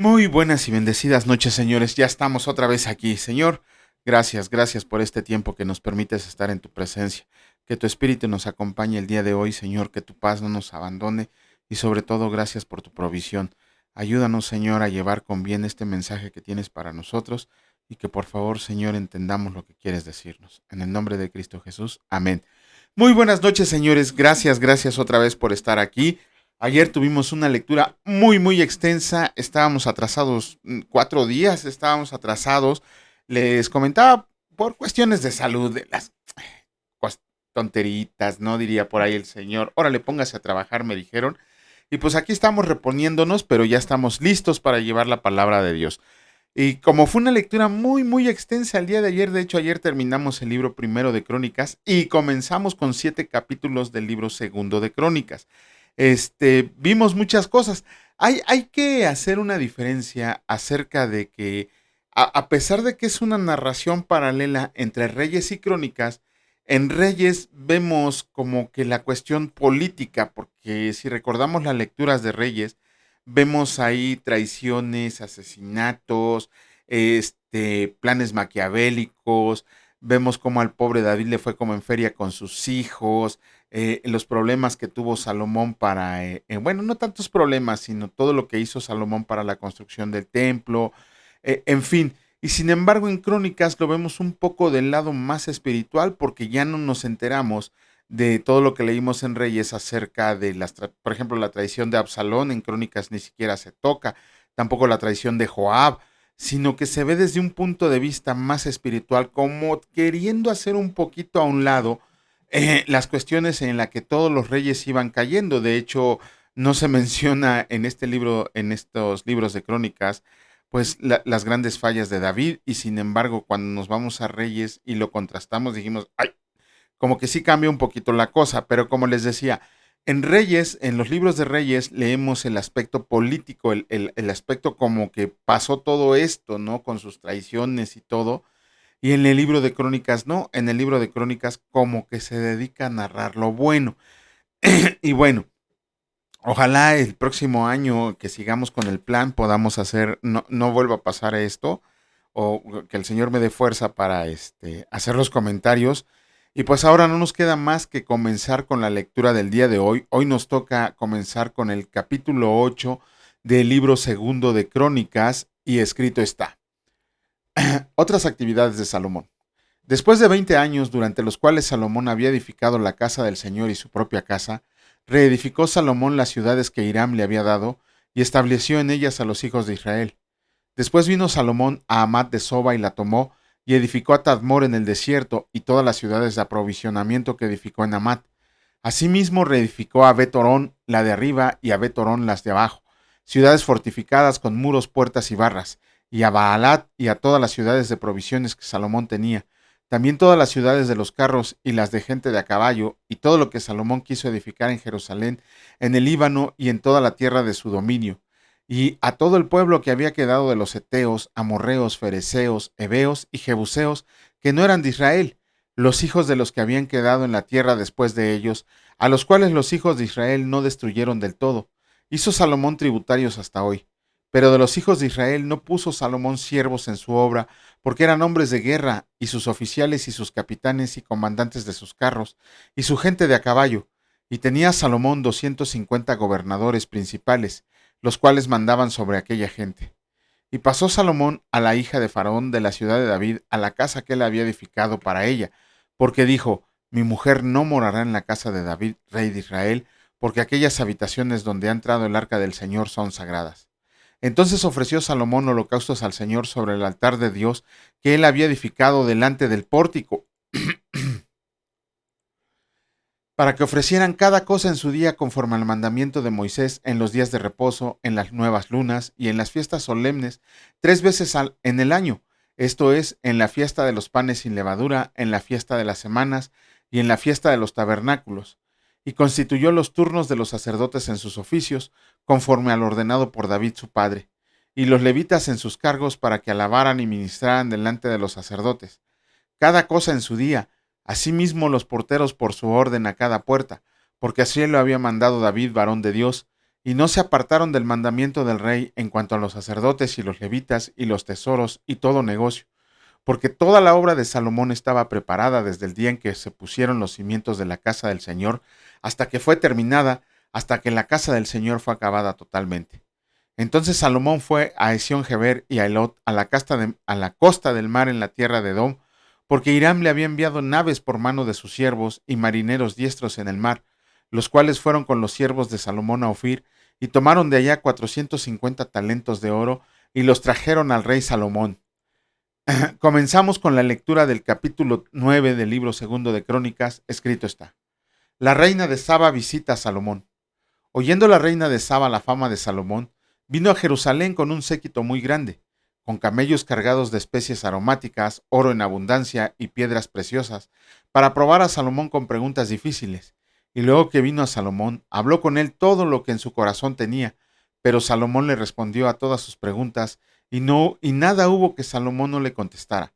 Muy buenas y bendecidas noches, señores. Ya estamos otra vez aquí. Señor, gracias por este tiempo que nos permites estar en tu presencia. Que tu espíritu nos acompañe el día de hoy, Señor, que tu paz no nos abandone y sobre todo gracias por tu provisión. Ayúdanos, Señor, a llevar con bien este mensaje que tienes para nosotros y que por favor, Señor, entendamos lo que quieres decirnos. En el nombre de Cristo Jesús. Amén. Muy buenas noches, señores. Gracias otra vez por estar aquí. Ayer tuvimos una lectura muy extensa. Estábamos atrasados 4 días, estábamos atrasados. Les comentaba por cuestiones de salud, de las tonteritas, ¿no? Diría por ahí el señor. Órale, póngase a trabajar, me dijeron. Y pues aquí estamos reponiéndonos, pero ya estamos listos para llevar la palabra de Dios. Y como fue una lectura muy extensa el día de ayer, de hecho ayer terminamos el libro primero de Crónicas y comenzamos con 7 capítulos del libro segundo de Crónicas. Vimos muchas cosas. Hay que hacer una diferencia acerca de que, a pesar de que es una narración paralela entre Reyes y Crónicas, en Reyes vemos como que la cuestión política, porque si recordamos las lecturas de Reyes, vemos ahí traiciones, asesinatos, planes maquiavélicos, vemos cómo al pobre David le fue como en feria con sus hijos, los problemas que tuvo Salomón para, bueno, no tantos problemas, sino todo lo que hizo Salomón para la construcción del templo, en fin. Y sin embargo, en Crónicas lo vemos un poco del lado más espiritual porque ya no nos enteramos de todo lo que leímos en Reyes acerca de por ejemplo, la traición de Absalón en Crónicas ni siquiera se toca, tampoco la traición de Joab, sino que se ve desde un punto de vista más espiritual, como queriendo hacer un poquito a un lado las cuestiones en las que todos los reyes iban cayendo. De hecho, no se menciona en este libro, en estos libros de Crónicas, pues las grandes fallas de David, y sin embargo, cuando nos vamos a Reyes y lo contrastamos, dijimos, ay, como que sí cambia un poquito la cosa, pero como les decía, en Reyes, en los libros de Reyes, leemos el aspecto político, el aspecto como que pasó todo esto, ¿no? Con sus traiciones y todo. Y en el libro de Crónicas, no, en el libro de Crónicas como que se dedica a narrar lo bueno. Y bueno, ojalá el próximo año que sigamos con el plan podamos hacer, no vuelva a pasar esto, o que el Señor me dé fuerza para hacer los comentarios. Y pues ahora no nos queda más que comenzar con la lectura del día de hoy. Hoy nos toca comenzar con el capítulo 8 del libro segundo de Crónicas, y escrito está. Otras actividades de Salomón. Después de 20 años, durante los cuales Salomón había edificado la casa del Señor y su propia casa, reedificó Salomón las ciudades que Hiram le había dado y estableció en ellas a los hijos de Israel. Después vino Salomón a Amat de Soba y la tomó, y edificó a Tadmor en el desierto y todas las ciudades de aprovisionamiento que edificó en Amat. Asimismo reedificó a Bet-Orón la de arriba y a Bet-Orón las de abajo, ciudades fortificadas con muros, puertas y barras, y a Baalat y a todas las ciudades de provisiones que Salomón tenía, también todas las ciudades de los carros y las de gente de a caballo, y todo lo que Salomón quiso edificar en Jerusalén, en el Líbano y en toda la tierra de su dominio, y a todo el pueblo que había quedado de los heteos, amorreos, fereceos, heveos y jebuseos, que no eran de Israel, los hijos de los que habían quedado en la tierra después de ellos, a los cuales los hijos de Israel no destruyeron del todo. Hizo Salomón tributarios hasta hoy. Pero de los hijos de Israel no puso Salomón siervos en su obra, porque eran hombres de guerra, y sus oficiales y sus capitanes y comandantes de sus carros, y su gente de a caballo. Y tenía Salomón 250 gobernadores principales, los cuales mandaban sobre aquella gente. Y pasó Salomón a la hija de Faraón de la ciudad de David a la casa que él había edificado para ella, porque dijo, mi mujer no morará en la casa de David, rey de Israel, porque aquellas habitaciones donde ha entrado el arca del Señor son sagradas. Entonces ofreció Salomón holocaustos al Señor sobre el altar de Dios que él había edificado delante del pórtico, para que ofrecieran cada cosa en su día conforme al mandamiento de Moisés en los días de reposo, en las nuevas lunas y en las fiestas solemnes, 3 veces en el año, esto es, en la fiesta de los panes sin levadura, en la fiesta de las semanas y en la fiesta de los tabernáculos. Y constituyó los turnos de los sacerdotes en sus oficios, conforme al ordenado por David su padre, y los levitas en sus cargos para que alabaran y ministraran delante de los sacerdotes, cada cosa en su día, asimismo los porteros por su orden a cada puerta, porque así lo había mandado David, varón de Dios, y no se apartaron del mandamiento del rey en cuanto a los sacerdotes y los levitas y los tesoros y todo negocio, porque toda la obra de Salomón estaba preparada desde el día en que se pusieron los cimientos de la casa del Señor hasta que fue terminada, hasta que la casa del Señor fue acabada totalmente. Entonces Salomón fue a Esión-Geber y a Elot, a la costa del mar en la tierra de Edom, porque Hiram le había enviado naves por mano de sus siervos y marineros diestros en el mar, los cuales fueron con los siervos de Salomón a Ofir y tomaron de allá 450 talentos de oro y los trajeron al rey Salomón. Comenzamos con la lectura del capítulo 9 del libro segundo de Crónicas. Escrito está: La reina de Saba visita a Salomón. Oyendo la reina de Saba la fama de Salomón, vino a Jerusalén con un séquito muy grande, con camellos cargados de especies aromáticas, oro en abundancia y piedras preciosas, para probar a Salomón con preguntas difíciles. Y luego que vino a Salomón, habló con él todo lo que en su corazón tenía, pero Salomón le respondió a todas sus preguntas, y nada hubo que Salomón no le contestara.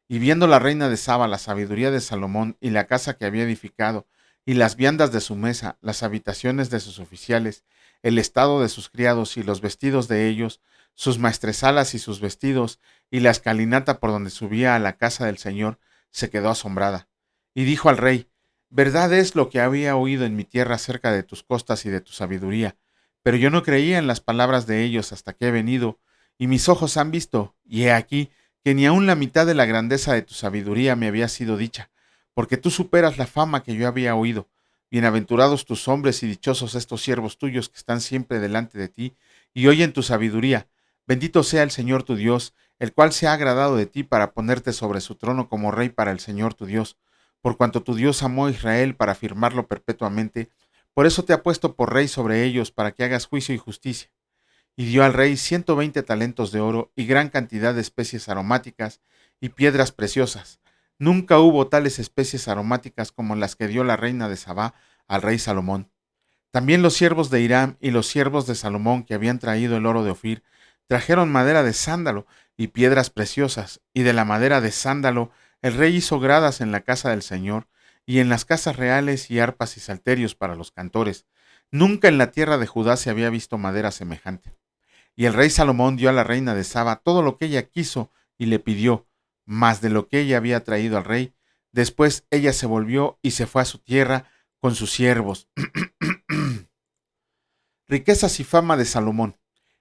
Y viendo la reina de Saba la sabiduría de Salomón y la casa que había edificado, y las viandas de su mesa, las habitaciones de sus oficiales, el estado de sus criados y los vestidos de ellos, sus maestresalas y sus vestidos, y la escalinata por donde subía a la casa del Señor, se quedó asombrada. Y dijo al rey: Verdad es lo que había oído en mi tierra acerca de tus costas y de tu sabiduría, pero yo no creía en las palabras de ellos hasta que he venido, y mis ojos han visto, y he aquí, que ni aun la mitad de la grandeza de tu sabiduría me había sido dicha, porque tú superas la fama que yo había oído. Bienaventurados tus hombres y dichosos estos siervos tuyos que están siempre delante de ti y oyen tu sabiduría. Bendito sea el Señor tu Dios, el cual se ha agradado de ti para ponerte sobre su trono como rey para el Señor tu Dios. Por cuanto tu Dios amó a Israel para firmarlo perpetuamente, por eso te ha puesto por rey sobre ellos para que hagas juicio y justicia. Y dio al rey 120 talentos de oro y gran cantidad de especies aromáticas y piedras preciosas. Nunca hubo tales especies aromáticas como las que dio la reina de Sabá al rey Salomón. También los siervos de Hiram y los siervos de Salomón que habían traído el oro de Ofir trajeron madera de sándalo y piedras preciosas, y de la madera de sándalo el rey hizo gradas en la casa del Señor y en las casas reales y arpas y salterios para los cantores. Nunca en la tierra de Judá se había visto madera semejante. Y el rey Salomón dio a la reina de Saba todo lo que ella quiso y le pidió, más de lo que ella había traído al rey. Después ella se volvió y se fue a su tierra con sus siervos. Riquezas y fama de Salomón.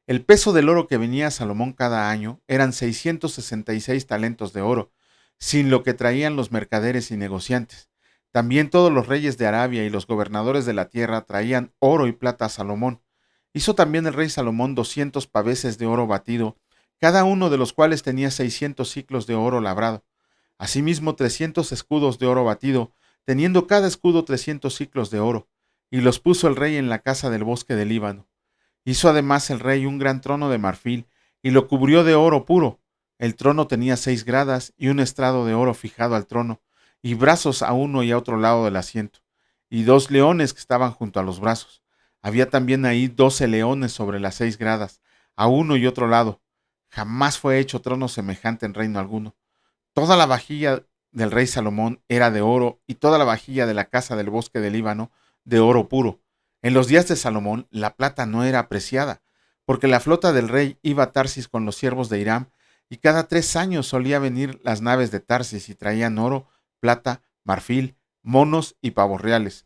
El peso del oro que venía a Salomón cada año eran 666 talentos de oro, sin lo que traían los mercaderes y negociantes. También todos los reyes de Arabia y los gobernadores de la tierra traían oro y plata a Salomón. Hizo también el rey Salomón 200 paveses de oro batido, cada uno de los cuales tenía 600 siclos de oro labrado. Asimismo 300 escudos de oro batido, teniendo cada escudo 300 siclos de oro, y los puso el rey en la casa del bosque del Líbano. Hizo además el rey un gran trono de marfil, y lo cubrió de oro puro. El trono tenía 6 gradas, y un estrado de oro fijado al trono, y brazos a uno y a otro lado del asiento, y 2 leones que estaban junto a los brazos. Había también ahí 12 leones sobre las 6 gradas, a uno y otro lado. Jamás fue hecho trono semejante en reino alguno. Toda la vajilla del rey Salomón era de oro, y toda la vajilla de la casa del bosque del Líbano de oro puro. En los días de Salomón la plata no era apreciada, porque la flota del rey iba a Tarsis con los siervos de Hiram, y cada 3 años solía venir las naves de Tarsis y traían oro, plata, marfil, monos y pavos reales.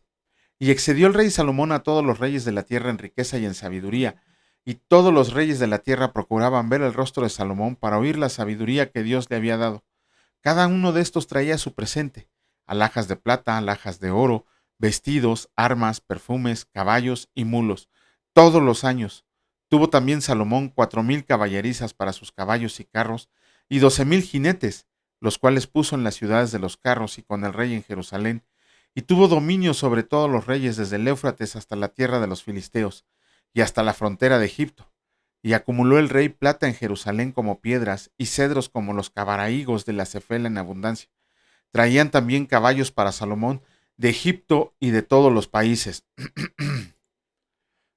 Y excedió el rey Salomón a todos los reyes de la tierra en riqueza y en sabiduría, y todos los reyes de la tierra procuraban ver el rostro de Salomón para oír la sabiduría que Dios le había dado. Cada uno de estos traía su presente: alhajas de plata, alhajas de oro, vestidos, armas, perfumes, caballos y mulos, todos los años. Tuvo también Salomón 4000 caballerizas para sus caballos y carros, y 12,000 jinetes, los cuales puso en las ciudades de los carros y con el rey en Jerusalén, y tuvo dominio sobre todos los reyes desde el Éufrates hasta la tierra de los filisteos, y hasta la frontera de Egipto. Y acumuló el rey plata en Jerusalén como piedras, y cedros como los cabaraigos de la Cefela en abundancia. Traían también caballos para Salomón de Egipto y de todos los países.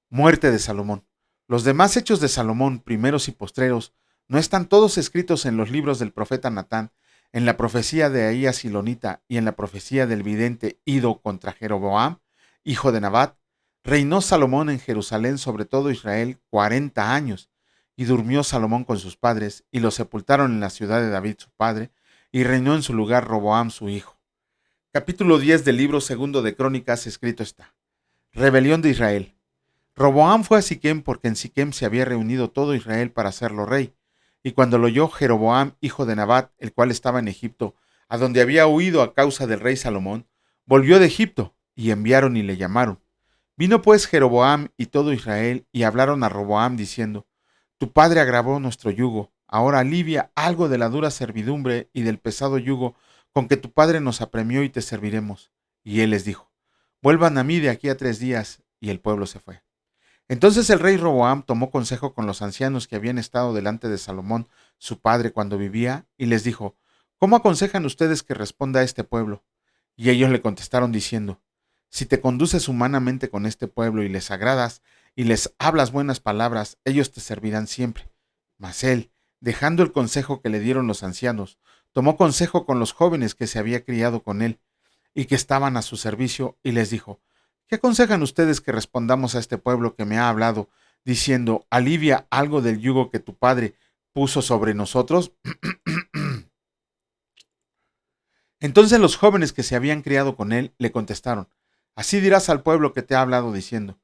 Muerte de Salomón. Los demás hechos de Salomón, primeros y postreros, ¿no están todos escritos en los libros del profeta Natán, en la profecía de Ahías Silonita y en la profecía del vidente Ido contra Jeroboam, hijo de Nabat? Reinó Salomón en Jerusalén sobre todo Israel 40 años, y durmió Salomón con sus padres, y lo sepultaron en la ciudad de David su padre, y reinó en su lugar Roboam su hijo. Capítulo 10 del libro segundo de Crónicas escrito está. Rebelión de Israel. Roboam fue a Siquem porque en Siquem se había reunido todo Israel para hacerlo rey. Y cuando lo oyó Jeroboam, hijo de Nabat, el cual estaba en Egipto, a donde había huido a causa del rey Salomón, volvió de Egipto, y enviaron y le llamaron. Vino pues Jeroboam y todo Israel, y hablaron a Roboam diciendo: Tu padre agravó nuestro yugo, ahora alivia algo de la dura servidumbre y del pesado yugo con que tu padre nos apremió y te serviremos. Y él les dijo: Vuelvan a mí de aquí a 3 días. Y el pueblo se fue. Entonces el rey Roboam tomó consejo con los ancianos que habían estado delante de Salomón, su padre, cuando vivía, y les dijo: ¿Cómo aconsejan ustedes que responda a este pueblo? Y ellos le contestaron diciendo: Si te conduces humanamente con este pueblo y les agradas y les hablas buenas palabras, ellos te servirán siempre. Mas él, dejando el consejo que le dieron los ancianos, tomó consejo con los jóvenes que se había criado con él y que estaban a su servicio, y les dijo: ¿Qué aconsejan ustedes que respondamos a este pueblo que me ha hablado, diciendo: alivia algo del yugo que tu padre puso sobre nosotros? Entonces los jóvenes que se habían criado con él le contestaron: Así dirás al pueblo que te ha hablado diciendo: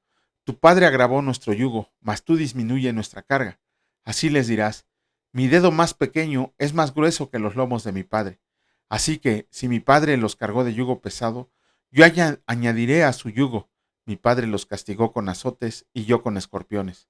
Tu padre agravó nuestro yugo, mas tú disminuye nuestra carga. Así les dirás: Mi dedo más pequeño es más grueso que los lomos de mi padre. Así que, si mi padre los cargó de yugo pesado, yo añadiré a su yugo. Mi padre los castigó con azotes y yo con escorpiones.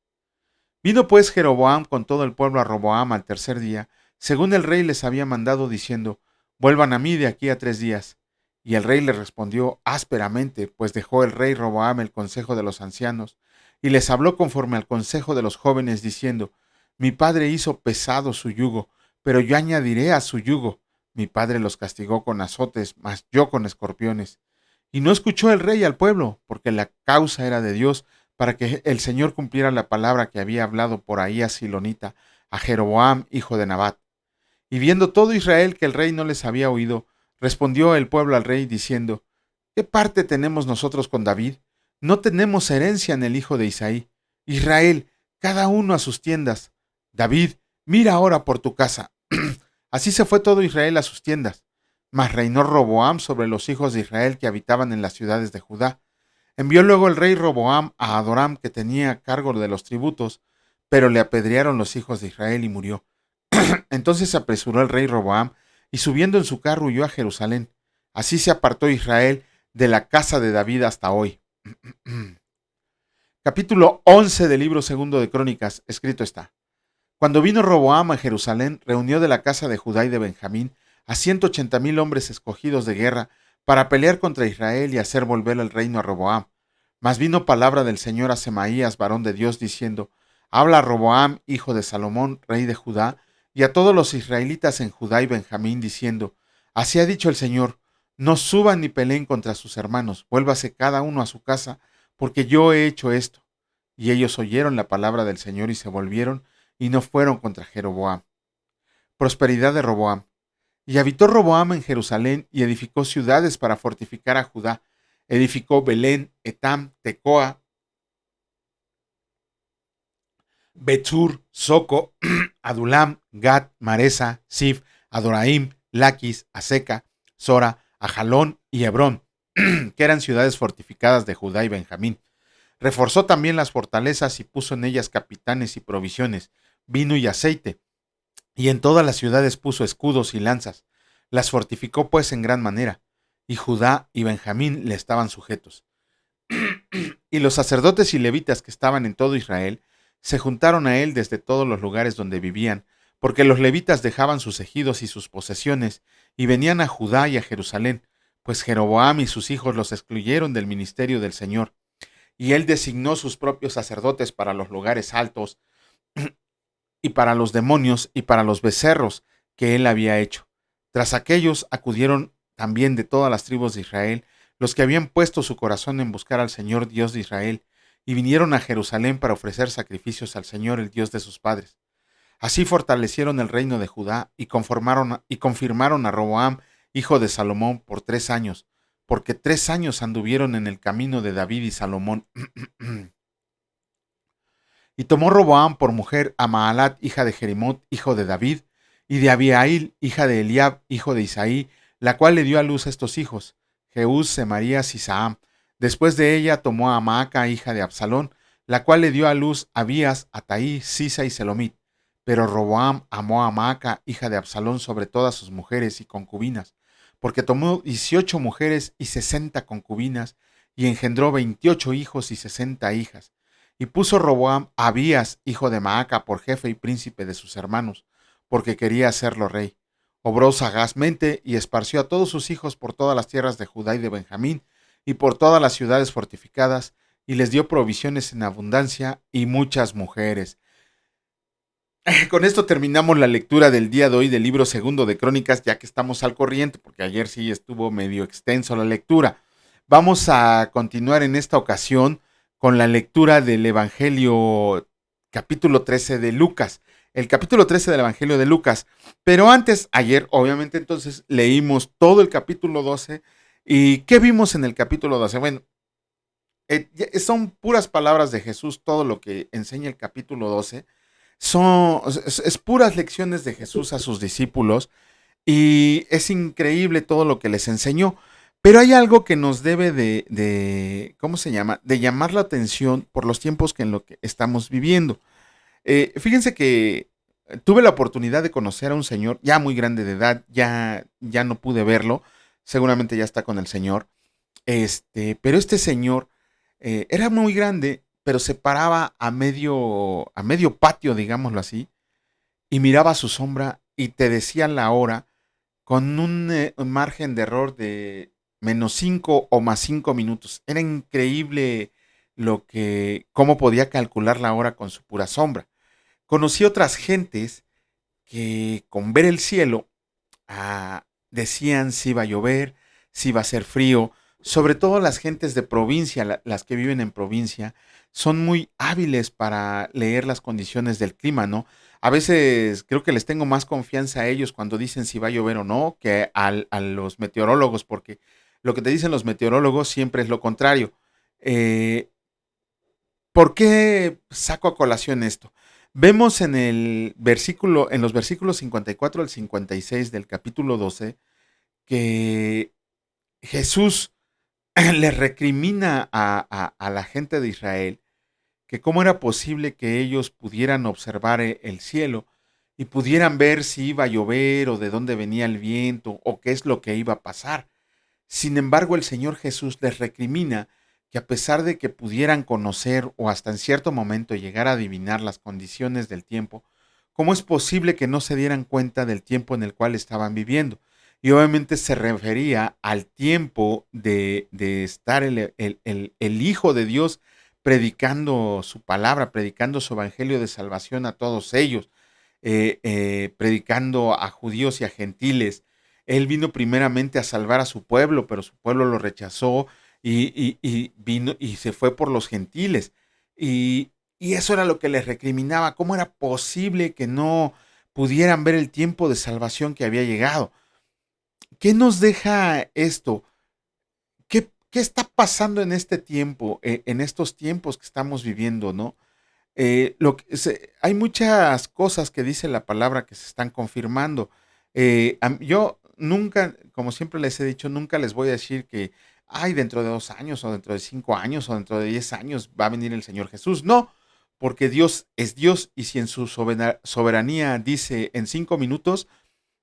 Vino pues Jeroboam con todo el pueblo a Roboam al tercer día, según el rey les había mandado, diciendo: Vuelvan a mí de aquí a 3 días. Y el rey les respondió ásperamente, pues dejó el rey Roboam el consejo de los ancianos, y les habló conforme al consejo de los jóvenes, diciendo: Mi padre hizo pesado su yugo, pero yo añadiré a su yugo. Mi padre los castigó con azotes, mas yo con escorpiones. Y no escuchó el rey al pueblo, porque la causa era de Dios, para que el Señor cumpliera la palabra que había hablado por ahí a Silonita, a Jeroboam, hijo de Nabat. Y viendo todo Israel que el rey no les había oído, respondió el pueblo al rey diciendo: ¿Qué parte tenemos nosotros con David? No tenemos herencia en el hijo de Isaí. Israel, cada uno a sus tiendas. David, mira ahora por tu casa. Así se fue todo Israel a sus tiendas. Mas reinó Roboam sobre los hijos de Israel que habitaban en las ciudades de Judá. Envió luego el rey Roboam a Adoram, que tenía cargo de los tributos, pero le apedrearon los hijos de Israel y murió. Entonces se apresuró el rey Roboam y subiendo en su carro huyó a Jerusalén. Así se apartó Israel de la casa de David hasta hoy. Capítulo 11 del libro segundo de Crónicas, escrito está. Cuando vino Roboam a Jerusalén, reunió de la casa de Judá y de Benjamín a 180,000 hombres escogidos de guerra para pelear contra Israel y hacer volver el reino a Roboam. Mas vino palabra del Señor a Semaías, varón de Dios, diciendo: Habla a Roboam, hijo de Salomón, rey de Judá, y a todos los israelitas en Judá y Benjamín, diciendo: Así ha dicho el Señor: No suban ni peleen contra sus hermanos, vuélvase cada uno a su casa, porque yo he hecho esto. Y ellos oyeron la palabra del Señor y se volvieron y no fueron contra Jeroboam. Prosperidad de Roboam. Y habitó Roboam en Jerusalén y edificó ciudades para fortificar a Judá. Edificó Belén, Etam, Tecoa, Betzur, Soco, Adulam, Gat, Maresa, Sif, Adoraim, Laquis, Aseca, Sora, Ajalón y Hebrón, que eran ciudades fortificadas de Judá y Benjamín. Reforzó también las fortalezas y puso en ellas capitanes y provisiones, vino y aceite, y en todas las ciudades puso escudos y lanzas. Las fortificó pues en gran manera, y Judá y Benjamín le estaban sujetos. Y los sacerdotes y levitas que estaban en todo Israel se juntaron a él desde todos los lugares donde vivían, porque los levitas dejaban sus ejidos y sus posesiones, y venían a Judá y a Jerusalén, pues Jeroboam y sus hijos los excluyeron del ministerio del Señor. Y él designó sus propios sacerdotes para los lugares altos, y para los demonios, y para los becerros que él había hecho. Tras aquellos acudieron también de todas las tribus de Israel, los que habían puesto su corazón en buscar al Señor Dios de Israel, y vinieron a Jerusalén para ofrecer sacrificios al Señor, el Dios de sus padres. Así fortalecieron el reino de Judá y confirmaron a Roboam, hijo de Salomón, por 3 años, porque 3 años anduvieron en el camino de David y Salomón. Y tomó Roboam por mujer a Maalat, hija de Jerimot, hijo de David, y de Abihail, hija de Eliab, hijo de Isaí, la cual le dio a luz a estos hijos, Jeús, Semarías y Saam. Después de ella tomó a Maaca, hija de Absalón, la cual le dio a luz a Abías, Ataí, Sisa y Selomit. Pero Roboam amó a Maaca, hija de Absalón, sobre todas sus mujeres y concubinas, porque tomó 18 mujeres y 60 concubinas, y engendró 28 hijos y 60 hijas. Y puso Roboam a Abías, hijo de Maaca, por jefe y príncipe de sus hermanos, porque quería hacerlo rey. Obró sagazmente y esparció a todos sus hijos por todas las tierras de Judá y de Benjamín, y por todas las ciudades fortificadas, y les dio provisiones en abundancia y muchas mujeres. Con esto terminamos la lectura del día de hoy del libro segundo de Crónicas, ya que estamos al corriente, porque ayer sí estuvo medio extenso la lectura. Vamos a continuar en esta ocasión con la lectura del Evangelio capítulo 13 de Lucas. El capítulo 13 del Evangelio de Lucas. Pero antes, ayer, obviamente, entonces leímos todo el capítulo 12. ¿Y qué vimos en el capítulo 12? Bueno, son puras palabras de Jesús, todo lo que enseña el capítulo 12 es puras lecciones de Jesús a sus discípulos y es increíble todo lo que les enseñó. Pero hay algo que nos debe ¿cómo se llama? De llamar la atención por los tiempos que en lo que estamos viviendo. Fíjense que tuve la oportunidad de conocer a un señor ya muy grande de edad, ya no pude verlo, seguramente ya está con el Señor. Pero este señor era muy grande, pero se paraba a medio patio, digámoslo así, y miraba su sombra y te decía la hora con un margen de error de -5 o +5 minutos. Era increíble cómo podía calcular la hora con su pura sombra. Conocí otras gentes que con ver el cielo decían si iba a llover, si iba a ser frío. Sobre todo las gentes de provincia, las que viven en provincia, son muy hábiles para leer las condiciones del clima, ¿no? A veces creo que les tengo más confianza a ellos cuando dicen si va a llover o no que a los meteorólogos, porque lo que te dicen los meteorólogos siempre es lo contrario. Eh, ¿Por qué saco a colación esto? Vemos en los versículos 54 al 56 del capítulo 12, que Jesús le recrimina a la gente de Israel que cómo era posible que ellos pudieran observar el cielo y pudieran ver si iba a llover o de dónde venía el viento o qué es lo que iba a pasar. Sin embargo, el Señor Jesús les recrimina que a pesar de que pudieran conocer o hasta en cierto momento llegar a adivinar las condiciones del tiempo, ¿cómo es posible que no se dieran cuenta del tiempo en el cual estaban viviendo? Y obviamente se refería al tiempo de estar el Hijo de Dios predicando su palabra, predicando su evangelio de salvación a todos ellos, predicando a judíos y a gentiles. Él vino primeramente a salvar a su pueblo, pero su pueblo lo rechazó y vino y se fue por los gentiles. Y eso era lo que les recriminaba. ¿Cómo era posible que no pudieran ver el tiempo de salvación que había llegado? ¿Qué nos deja esto? ¿Qué está pasando en este tiempo, en estos tiempos que estamos viviendo, no? Hay muchas cosas que dice la palabra que se están confirmando. Yo nunca, como siempre les he dicho, nunca les voy a decir que, ay, dentro de 2 años o dentro de 5 años o dentro de 10 años va a venir el Señor Jesús. No, porque Dios es Dios y si en su soberanía dice en 5 minutos,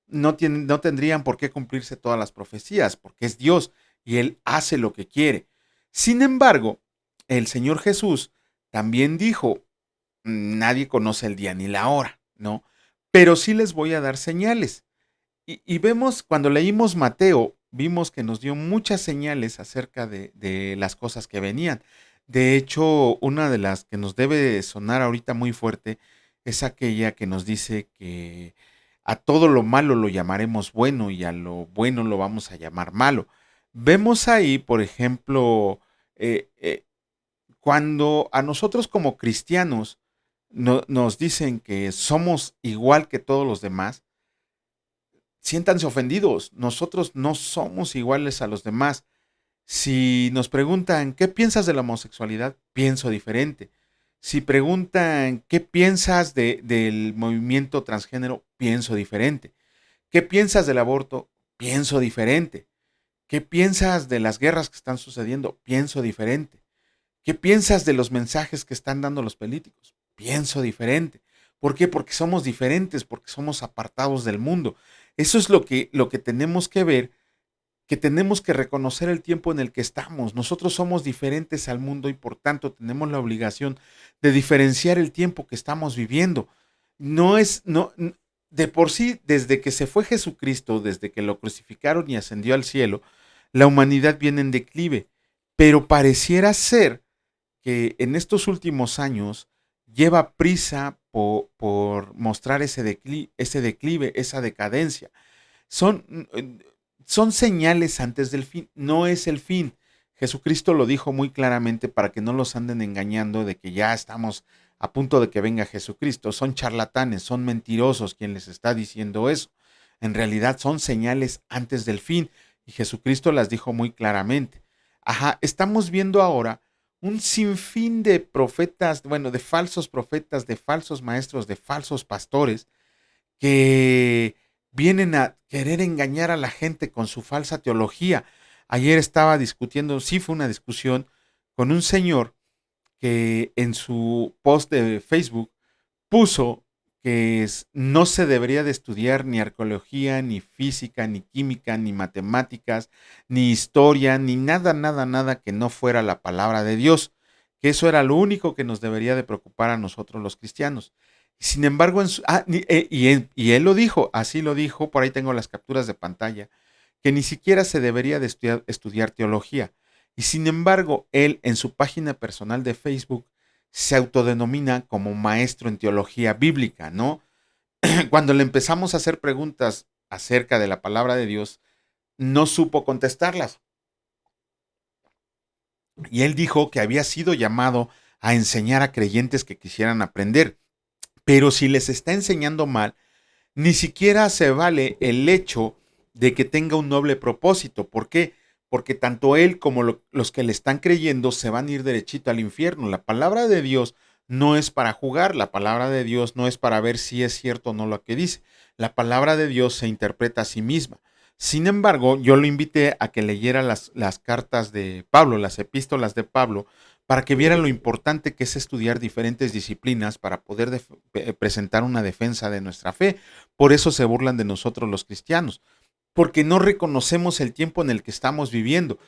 no tendrían por qué cumplirse todas las profecías, porque es Dios y Él hace lo que quiere. Sin embargo, el Señor Jesús también dijo, nadie conoce el día ni la hora, ¿no? Pero sí les voy a dar señales. Y vemos, cuando leímos Mateo, vimos que nos dio muchas señales acerca de las cosas que venían. De hecho, una de las que nos debe sonar ahorita muy fuerte es aquella que nos dice que a todo lo malo lo llamaremos bueno y a lo bueno lo vamos a llamar malo. Vemos ahí, por ejemplo, eh, eh, cuando a nosotros como cristianos nos dicen que somos igual que todos los demás, siéntanse ofendidos. Nosotros no somos iguales a los demás. Si nos preguntan, ¿qué piensas de la homosexualidad? Pienso diferente. Si preguntan, ¿qué piensas del movimiento transgénero? Pienso diferente. ¿Qué piensas del aborto? Pienso diferente. ¿Qué piensas de las guerras que están sucediendo? Pienso diferente. ¿Qué piensas de los mensajes que están dando los políticos? Pienso diferente. ¿Por qué? Porque somos diferentes, porque somos apartados del mundo. Eso es lo que tenemos que ver, que tenemos que reconocer el tiempo en el que estamos. Nosotros somos diferentes al mundo y por tanto tenemos la obligación de diferenciar el tiempo que estamos viviendo. No es, no, de por sí, desde que se fue Jesucristo, desde que lo crucificaron y ascendió al cielo, la humanidad viene en declive, pero pareciera ser que en estos últimos años lleva prisa por mostrar ese declive, esa decadencia. Son, son señales antes del fin, no es el fin. Jesucristo lo dijo muy claramente para que no los anden engañando de que ya estamos a punto de que venga Jesucristo. Son charlatanes, son mentirosos quien les está diciendo eso. En realidad son señales antes del fin y Jesucristo las dijo muy claramente. Ajá, estamos viendo ahora un sinfín de profetas, bueno, de falsos profetas, de falsos maestros, de falsos pastores que vienen a querer engañar a la gente con su falsa teología. Ayer estaba discutiendo, sí fue una discusión con un señor que en su post de Facebook puso que no se debería de estudiar ni arqueología, ni física, ni química, ni matemáticas, ni historia, ni nada, nada, nada que no fuera la palabra de Dios, que eso era lo único que nos debería de preocupar a nosotros los cristianos. Sin embargo, y él lo dijo, así lo dijo, por ahí tengo las capturas de pantalla, que ni siquiera se debería de estudiar teología. Y sin embargo, él en su página personal de Facebook se autodenomina como maestro en teología bíblica, ¿no? Cuando le empezamos a hacer preguntas acerca de la palabra de Dios, no supo contestarlas. Y él dijo que había sido llamado a enseñar a creyentes que quisieran aprender. Pero si les está enseñando mal, ni siquiera se vale el hecho de que tenga un noble propósito. ¿Por qué? Porque tanto él como los que le están creyendo se van a ir derechito al infierno. La palabra de Dios no es para jugar, la palabra de Dios no es para ver si es cierto o no lo que dice. La palabra de Dios se interpreta a sí misma. Sin embargo, yo lo invité a que leyera las cartas de Pablo, las epístolas de Pablo, para que viera lo importante que es estudiar diferentes disciplinas para poder presentar una defensa de nuestra fe. Por eso se burlan de nosotros los cristianos, porque no reconocemos el tiempo en el que estamos viviendo.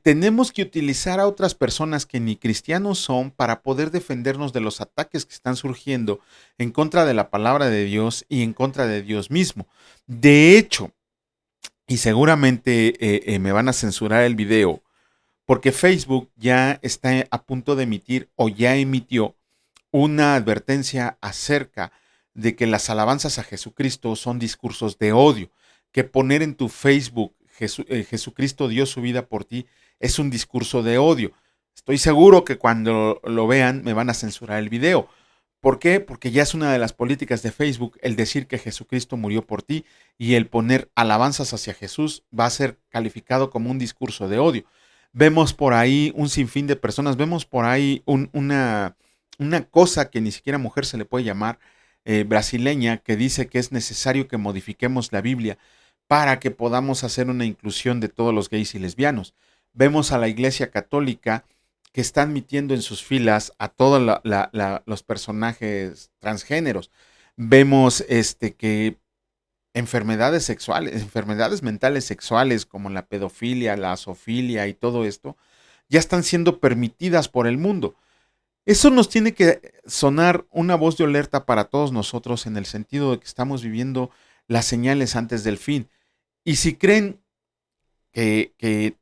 Tenemos que utilizar a otras personas que ni cristianos son para poder defendernos de los ataques que están surgiendo en contra de la palabra de Dios y en contra de Dios mismo. De hecho, y seguramente me van a censurar el video, porque Facebook ya está a punto de emitir o ya emitió una advertencia acerca de que las alabanzas a Jesucristo son discursos de odio, que poner en tu Facebook Jesucristo dio su vida por ti es un discurso de odio. Estoy seguro que cuando lo vean me van a censurar el video. ¿Por qué? Porque ya es una de las políticas de Facebook el decir que Jesucristo murió por ti y el poner alabanzas hacia Jesús va a ser calificado como un discurso de odio. Vemos por ahí un sinfín de personas, vemos por ahí una cosa que ni siquiera mujer se le puede llamar, brasileña, que dice que es necesario que modifiquemos la Biblia para que podamos hacer una inclusión de todos los gays y lesbianos. Vemos a la Iglesia Católica que está admitiendo en sus filas a todos los personajes transgéneros. Vemos que enfermedades sexuales, enfermedades mentales sexuales como la pedofilia, la zoofilia y todo esto, ya están siendo permitidas por el mundo. Eso nos tiene que sonar una voz de alerta para todos nosotros en el sentido de que estamos viviendo las señales antes del fin. Y si creen que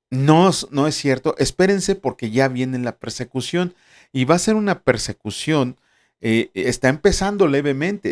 no es cierto, espérense porque ya viene la persecución y va a ser una persecución. Está empezando levemente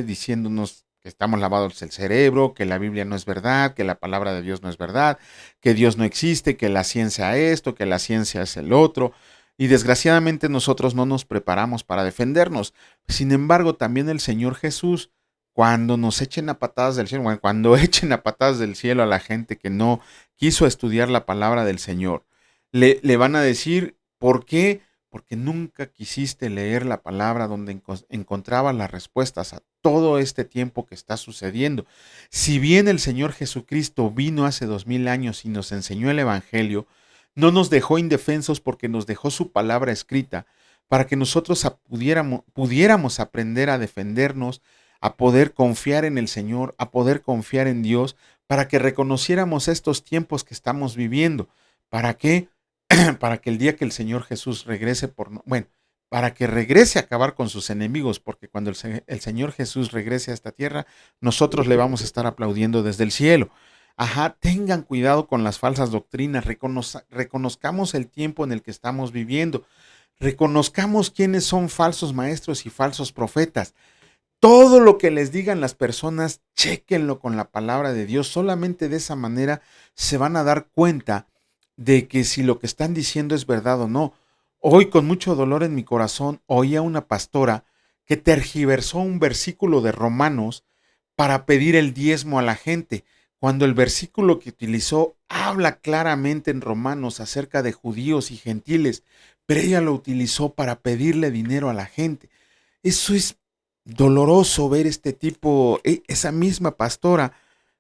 diciéndonos que estamos lavados el cerebro, que la Biblia no es verdad, que la palabra de Dios no es verdad, que Dios no existe, que la ciencia esto, que la ciencia es el otro. Y desgraciadamente nosotros no nos preparamos para defendernos. Sin embargo, también el Señor Jesús, cuando nos echen a patadas del cielo, bueno, cuando echen a patadas del cielo a la gente que no quiso estudiar la palabra del Señor, le van a decir, ¿por qué? Porque nunca quisiste leer la palabra donde encontrabas las respuestas a todo este tiempo que está sucediendo. Si bien el Señor Jesucristo vino hace 2000 años y nos enseñó el Evangelio, no nos dejó indefensos porque nos dejó su palabra escrita para que nosotros pudiéramos aprender a defendernos, a poder confiar en el Señor, a poder confiar en Dios, para que reconociéramos estos tiempos que estamos viviendo. ¿Para qué? Para que el día que el Señor Jesús regrese para que regrese a acabar con sus enemigos, porque cuando el Señor Jesús regrese a esta tierra, nosotros le vamos a estar aplaudiendo desde el cielo. Ajá, tengan cuidado con las falsas doctrinas, reconozcamos el tiempo en el que estamos viviendo, reconozcamos quiénes son falsos maestros y falsos profetas. Todo lo que les digan las personas, chéquenlo con la palabra de Dios. Solamente de esa manera se van a dar cuenta de que si lo que están diciendo es verdad o no. Hoy, con mucho dolor en mi corazón, oí a una pastora que tergiversó un versículo de Romanos para pedir el diezmo a la gente, cuando el versículo que utilizó habla claramente en Romanos acerca de judíos y gentiles, pero ella lo utilizó para pedirle dinero a la gente. Eso es doloroso ver este tipo. Esa misma pastora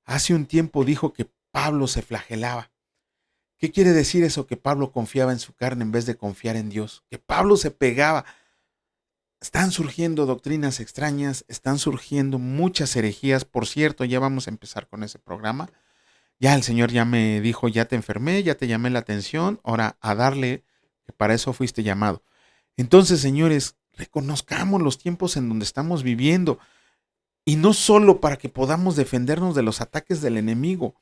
hace un tiempo dijo que Pablo se flagelaba. ¿Qué quiere decir eso? Que Pablo confiaba en su carne en vez de confiar en Dios. Que Pablo se pegaba. Están surgiendo doctrinas extrañas, están surgiendo muchas herejías. Por cierto, ya vamos a empezar con ese programa. Ya el Señor ya me dijo, ya te enfermé, ya te llamé la atención, ahora a darle, que para eso fuiste llamado. Entonces, señores, reconozcamos los tiempos en donde estamos viviendo y no solo para que podamos defendernos de los ataques del enemigo.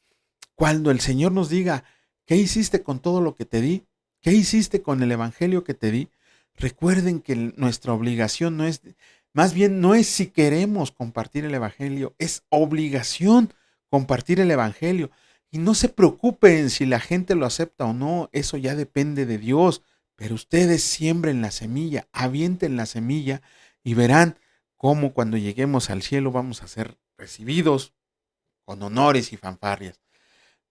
Cuando el Señor nos diga, ¿qué hiciste con todo lo que te di? ¿Qué hiciste con el evangelio que te di? Recuerden que nuestra obligación no es, más bien no es si queremos compartir el evangelio, es obligación compartir el evangelio. Y no se preocupen si la gente lo acepta o no, eso ya depende de Dios. Pero ustedes siembren la semilla, avienten la semilla y verán cómo cuando lleguemos al cielo vamos a ser recibidos con honores y fanfarrias.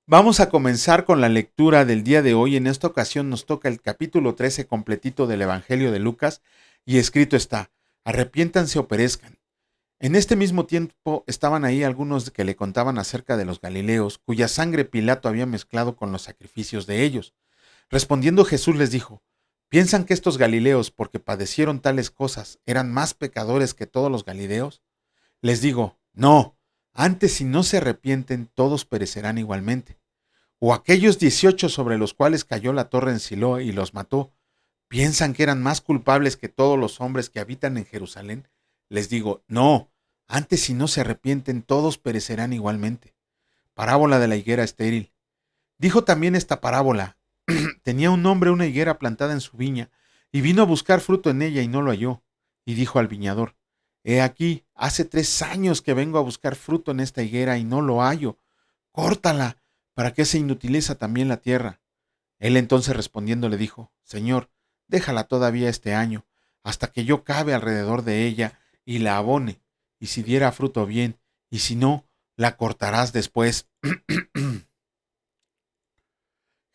Vamos a comenzar con la lectura del día de hoy. En esta ocasión nos toca el capítulo 13 completito del Evangelio de Lucas y escrito está, arrepiéntanse o perezcan. En este mismo tiempo estaban ahí algunos que le contaban acerca de los Galileos, cuya sangre Pilato había mezclado con los sacrificios de ellos. Respondiendo Jesús les dijo, ¿piensan que estos Galileos, porque padecieron tales cosas, eran más pecadores que todos los Galileos? Les digo, no, antes si no se arrepienten, todos perecerán igualmente. O aquellos 18 sobre los cuales cayó la torre en Siloé y los mató, ¿piensan que eran más culpables que todos los hombres que habitan en Jerusalén? Les digo, no, antes si no se arrepienten, todos perecerán igualmente. Parábola de la higuera estéril. Dijo también esta parábola. Tenía un hombre una higuera plantada en su viña, y vino a buscar fruto en ella y no lo halló. Y dijo al viñador, he aquí, hace 3 años que vengo a buscar fruto en esta higuera y no lo hallo. Córtala, para que se inutiliza también la tierra. Él entonces respondiendo le dijo, Señor, déjala todavía este año, hasta que yo cabe alrededor de ella y la abone, y si diera fruto bien, y si no, la cortarás después.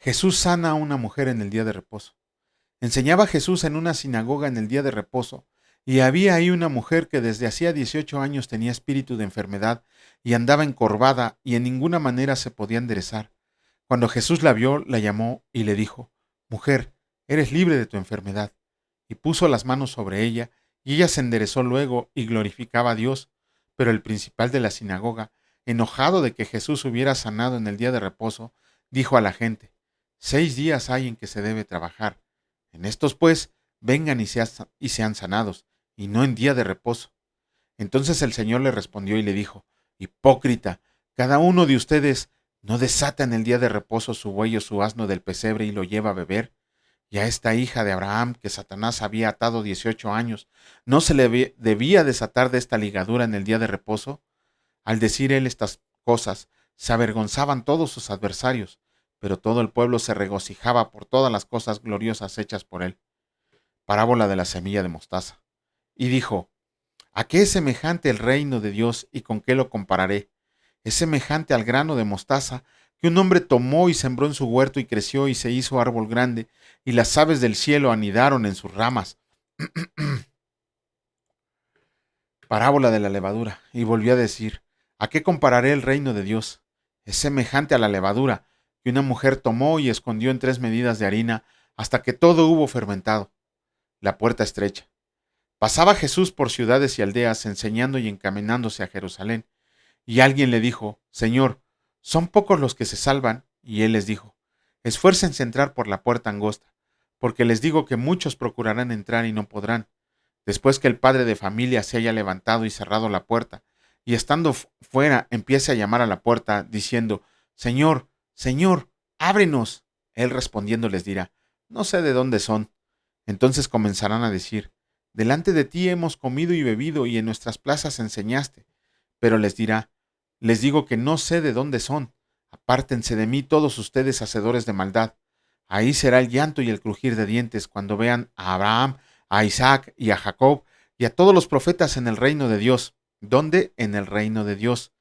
Jesús sana a una mujer en el día de reposo. Enseñaba Jesús en una sinagoga en el día de reposo, y había ahí una mujer que desde hacía 18 años tenía espíritu de enfermedad y andaba encorvada y en ninguna manera se podía enderezar. Cuando Jesús la vio, la llamó y le dijo, Mujer, eres libre de tu enfermedad. Y puso las manos sobre ella, y ella se enderezó luego y glorificaba a Dios. Pero el principal de la sinagoga, enojado de que Jesús hubiera sanado en el día de reposo, dijo a la gente, 6 días hay en que se debe trabajar. En estos pues, vengan y sean sanados, y no en día de reposo. Entonces el Señor le respondió y le dijo, Hipócrita, cada uno de ustedes no desata en el día de reposo su buey o su asno del pesebre y lo lleva a beber. Y a esta hija de Abraham, que Satanás había atado 18 años, ¿no se le debía desatar de esta ligadura en el día de reposo? Al decir él estas cosas, se avergonzaban todos sus adversarios, pero todo el pueblo se regocijaba por todas las cosas gloriosas hechas por él. Parábola de la semilla de mostaza. Y dijo, ¿A qué es semejante el reino de Dios y con qué lo compararé? Es semejante al grano de mostaza que un hombre tomó y sembró en su huerto y creció y se hizo árbol grande, y las aves del cielo anidaron en sus ramas. Parábola de la levadura. Y volvió a decir, ¿a qué compararé el reino de Dios? Es semejante a la levadura que una mujer tomó y escondió en 3 medidas de harina hasta que todo hubo fermentado. La puerta estrecha. Pasaba Jesús por ciudades y aldeas enseñando y encaminándose a Jerusalén. Y alguien le dijo, Señor, ¿son pocos los que se salvan? Y él les dijo, esfuércense a entrar por la puerta angosta, porque les digo que muchos procurarán entrar y no podrán. Después que el padre de familia se haya levantado y cerrado la puerta, y estando fuera empiece a llamar a la puerta, diciendo, Señor, Señor, ábrenos. Él respondiendo les dirá, no sé de dónde son. Entonces comenzarán a decir, delante de ti hemos comido y bebido, y en nuestras plazas enseñaste. Pero les dirá, les digo que no sé de dónde son. Apártense de mí todos ustedes hacedores de maldad. Ahí será el llanto y el crujir de dientes cuando vean a Abraham, a Isaac y a Jacob y a todos los profetas en el reino de Dios. ¿Dónde? En el reino de Dios.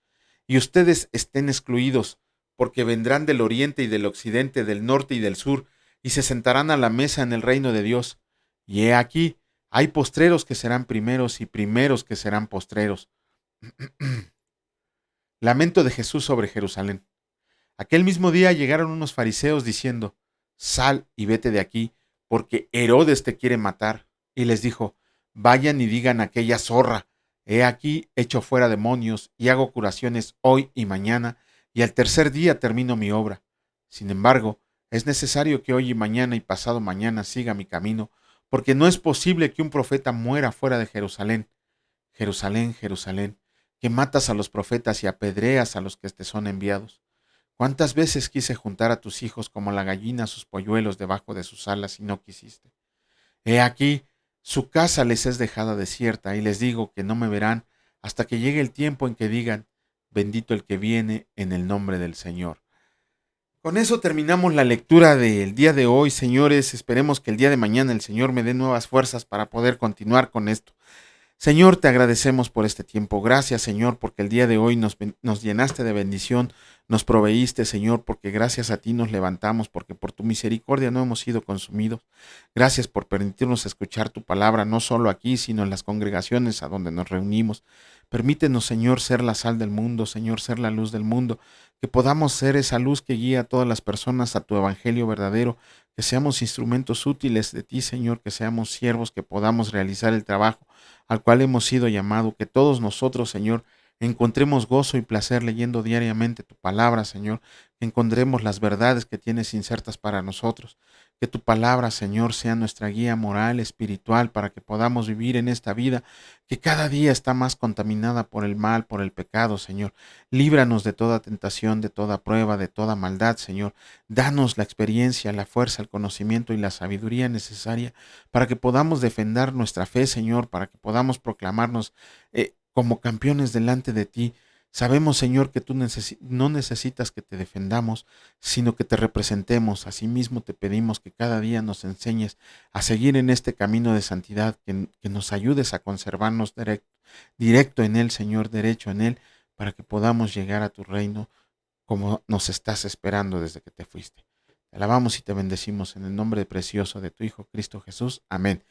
Y ustedes estén excluidos, porque vendrán del oriente y del occidente, del norte y del sur, y se sentarán a la mesa en el reino de Dios. Y he aquí, hay postreros que serán primeros y primeros que serán postreros. Lamento de Jesús sobre Jerusalén. Aquel mismo día llegaron unos fariseos diciendo, sal y vete de aquí, porque Herodes te quiere matar. Y les dijo, vayan y digan a aquella zorra, he aquí echo fuera demonios y hago curaciones hoy y mañana, y al tercer día termino mi obra. Sin embargo, es necesario que hoy y mañana y pasado mañana siga mi camino, porque no es posible que un profeta muera fuera de Jerusalén. Jerusalén, Jerusalén, que matas a los profetas y apedreas a los que te son enviados. ¿Cuántas veces quise juntar a tus hijos como la gallina sus polluelos debajo de sus alas y no quisiste? He aquí, su casa les es dejada desierta y les digo que no me verán hasta que llegue el tiempo en que digan, bendito el que viene en el nombre del Señor. Con eso terminamos la lectura del día de hoy, señores. Esperemos que el día de mañana el Señor me dé nuevas fuerzas para poder continuar con esto. Señor, te agradecemos por este tiempo. Gracias, Señor, porque el día de hoy nos llenaste de bendición, nos proveíste, Señor, porque gracias a ti nos levantamos, porque por tu misericordia no hemos sido consumidos. Gracias por permitirnos escuchar tu palabra, no solo aquí, sino en las congregaciones a donde nos reunimos. Permítenos, Señor, ser la sal del mundo, Señor, ser la luz del mundo, que podamos ser esa luz que guía a todas las personas a tu evangelio verdadero, que seamos instrumentos útiles de ti, Señor, que seamos siervos, que podamos realizar el trabajo al cual hemos sido llamados, que todos nosotros, Señor, encontremos gozo y placer leyendo diariamente tu palabra, Señor, que encontremos las verdades que tienes insertas para nosotros, que tu palabra, Señor, sea nuestra guía moral, espiritual, para que podamos vivir en esta vida que cada día está más contaminada por el mal, por el pecado, Señor. Líbranos de toda tentación, de toda prueba, de toda maldad, Señor. Danos la experiencia, la fuerza, el conocimiento y la sabiduría necesaria para que podamos defender nuestra fe, Señor, para que podamos proclamarnos como campeones delante de ti. Sabemos, Señor, que tú no necesitas que te defendamos, sino que te representemos. Asimismo, te pedimos que cada día nos enseñes a seguir en este camino de santidad, que nos ayudes a conservarnos directo en él, Señor, derecho en él, para que podamos llegar a tu reino como nos estás esperando desde que te fuiste. Te alabamos y te bendecimos en el nombre precioso de tu Hijo Cristo Jesús. Amén.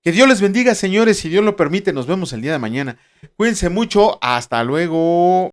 Que Dios les bendiga, señores. Si Dios lo permite, nos vemos el día de mañana. Cuídense mucho. Hasta luego.